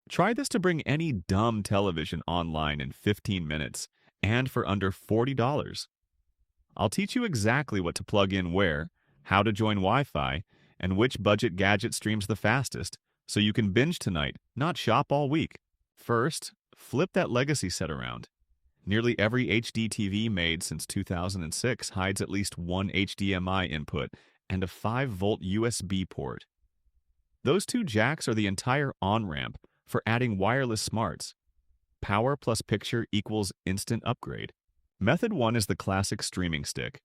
Try this to bring any dumb television online in 15 minutes and for under $40. I'll teach you exactly what to plug in where, how to join Wi-Fi, and which budget gadget streams the fastest, so you can binge tonight, not shop all week. First, flip that legacy set around. Nearly every HD TV made since 2006 hides at least one HDMI input and a 5-volt USB port. Those two jacks are the entire on-ramp for adding wireless smarts. Power plus picture equals instant upgrade. Method 1 is the classic streaming stick.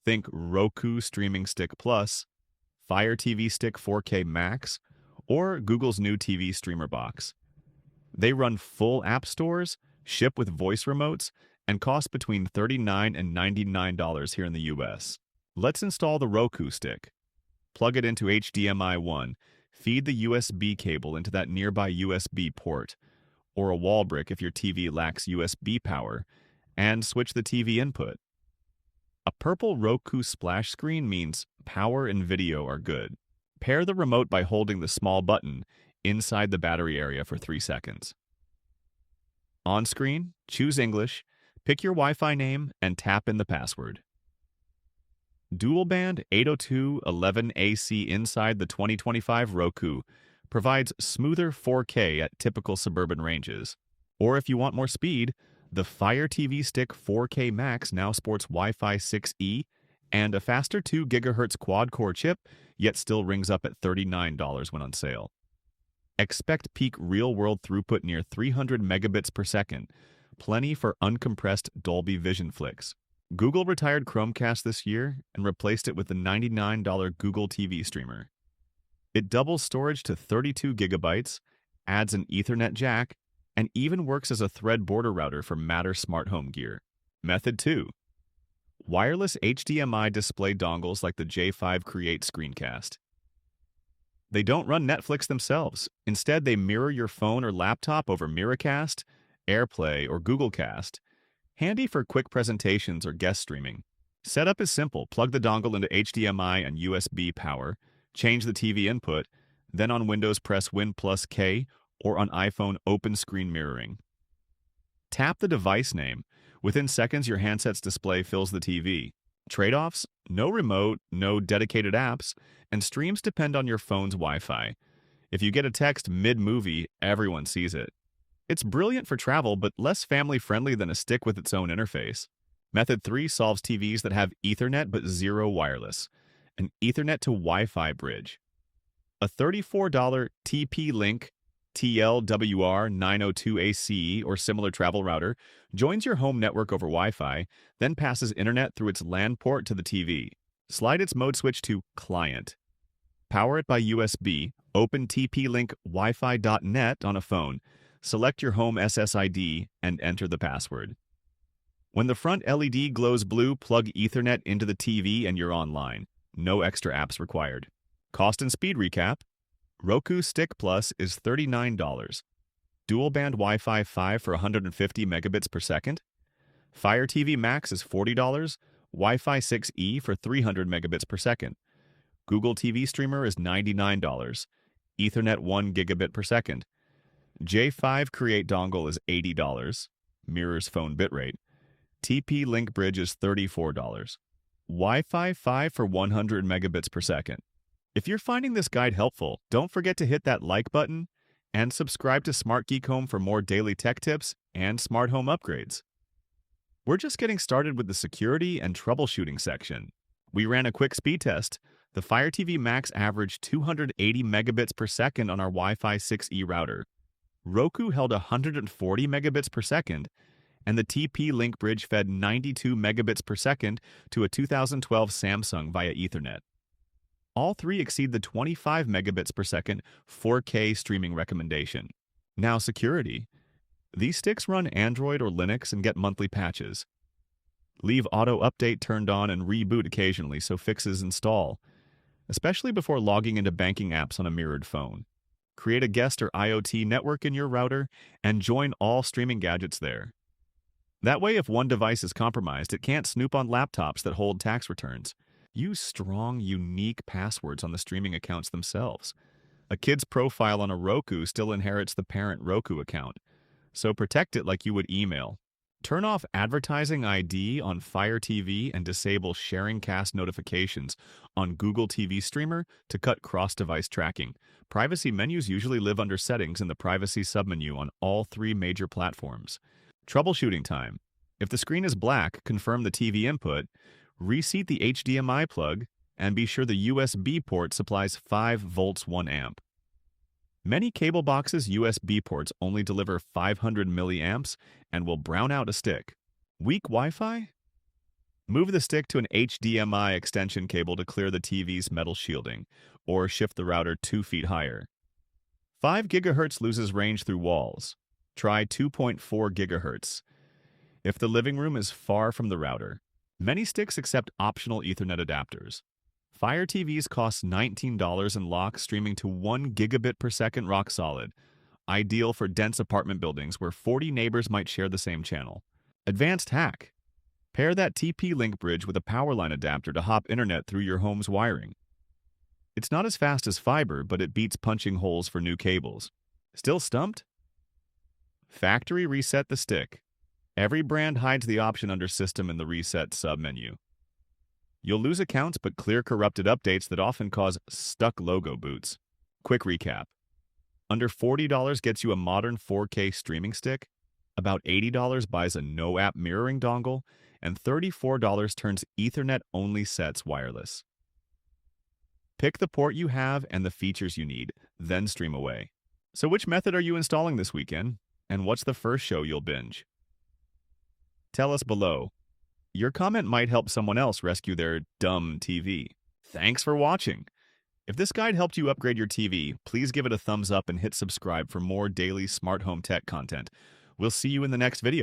Think Roku Streaming Stick Plus, Fire TV Stick 4K Max, or Google's new TV streamer box. They run full app stores, ship with voice remotes, and cost between $39 and $99 here in the US. Let's install the Roku stick. Plug it into HDMI 1, feed the USB cable into that nearby USB port, or a wall brick if your TV lacks USB power, and switch the TV input. A purple Roku splash screen means power and video are good. Pair the remote by holding the small button inside the battery area for 3 seconds. On screen, choose English, pick your Wi-Fi name, and tap in the password. Dual band 802.11ac inside the 2025 Roku provides smoother 4K at typical suburban ranges. Or if you want more speed, the Fire TV Stick 4K Max now sports Wi-Fi 6E and a faster 2 GHz quad-core chip, yet still rings up at $39 when on sale. Expect peak real-world throughput near 300 megabits per second, plenty for uncompressed Dolby Vision flicks. Google retired Chromecast this year and replaced it with the $99 Google TV streamer. It doubles storage to 32 gigabytes, adds an Ethernet jack, and even works as a thread border router for Matter smart home gear. Method 2. Wireless HDMI display dongles like the J5 Create Screencast. They don't run Netflix themselves. Instead, they mirror your phone or laptop over Miracast, AirPlay, or Google Cast. Handy for quick presentations or guest streaming. Setup is simple. Plug the dongle into HDMI and USB power, change the TV input, then on Windows press Win plus K, or on iPhone open screen mirroring. Tap the device name. Within seconds, your handset's display fills the TV. Trade-offs? No remote, no dedicated apps, and streams depend on your phone's Wi-Fi. If you get a text mid-movie, everyone sees it. It's brilliant for travel, but less family-friendly than a stick with its own interface. Method 3 solves TVs that have Ethernet but zero wireless, an Ethernet to Wi-Fi bridge. A $34 TP-Link TLWR 902AC or similar travel router joins your home network over Wi-Fi, then passes internet through its LAN port to the TV. Slide its mode switch to Client. Power it by USB, open TP-Link Wi-Fi.net on a phone, select your home SSID, and enter the password. When the front LED glows blue, plug Ethernet into the TV and you're online. No extra apps required. Cost and speed recap. Roku Stick Plus is $39. Dual band Wi-Fi 5 for 150 megabits per second. Fire TV Max is $40. Wi-Fi 6E for 300 megabits per second. Google TV Streamer is $99. Ethernet 1 gigabit per second. J5 Create dongle is $80. Mirrors phone bitrate. TP-Link bridge is $34. Wi-Fi 5 for 100 megabits per second. If you're finding this guide helpful, don't forget to hit that like button and subscribe to Smart Geek Home for more daily tech tips and smart home upgrades. We're just getting started with the security and troubleshooting section. We ran a quick speed test. The Fire TV Max averaged 280 megabits per second on our Wi-Fi 6E router. Roku held 140 megabits per second, and the TP-Link bridge fed 92 megabits per second to a 2012 Samsung via Ethernet. All three exceed the 25 megabits per second 4K streaming recommendation. Now, security. These sticks run Android or Linux and get monthly patches. Leave auto update turned on and reboot occasionally so fixes install, especially before logging into banking apps on a mirrored phone. Create a guest or IoT network in your router and join all streaming gadgets there. That way, if one device is compromised, it can't snoop on laptops that hold tax returns. Use strong, unique passwords on the streaming accounts themselves. A kid's profile on a Roku still inherits the parent Roku account, so protect it like you would email. Turn off advertising ID on Fire TV and disable sharing cast notifications on Google TV Streamer to cut cross-device tracking. Privacy menus usually live under settings in the privacy submenu on all 3 major platforms. Troubleshooting time. If the screen is black, confirm the TV input, reseat the HDMI plug, and be sure the USB port supplies 5 volts 1 amp. Many cable boxes' USB ports only deliver 500 milliamps and will brown out a stick. Weak Wi-Fi? Move the stick to an HDMI extension cable to clear the TV's metal shielding, or shift the router 2 feet higher. 5 GHz loses range through walls. Try 2.4 GHz. If the living room is far from the router, many sticks accept optional Ethernet adapters. Fire TVs cost $19 and lock streaming to 1 gigabit per second rock solid, ideal for dense apartment buildings where 40 neighbors might share the same channel. Advanced hack. Pair that TP-Link bridge with a power line adapter to hop internet through your home's wiring. It's not as fast as fiber, but it beats punching holes for new cables. Still stumped? Factory reset the stick. Every brand hides the option under System in the Reset submenu. You'll lose accounts but clear corrupted updates that often cause stuck logo boots. Quick recap. Under $40 gets you a modern 4K streaming stick, about $80 buys a no-app mirroring dongle, and $34 turns Ethernet-only sets wireless. Pick the port you have and the features you need, then stream away. So which method are you installing this weekend, and what's the first show you'll binge? Tell us below. Your comment might help someone else rescue their dumb TV. Thanks for watching. If this guide helped you upgrade your TV, please give it a thumbs up and hit subscribe for more daily smart home tech content. We'll see you in the next video.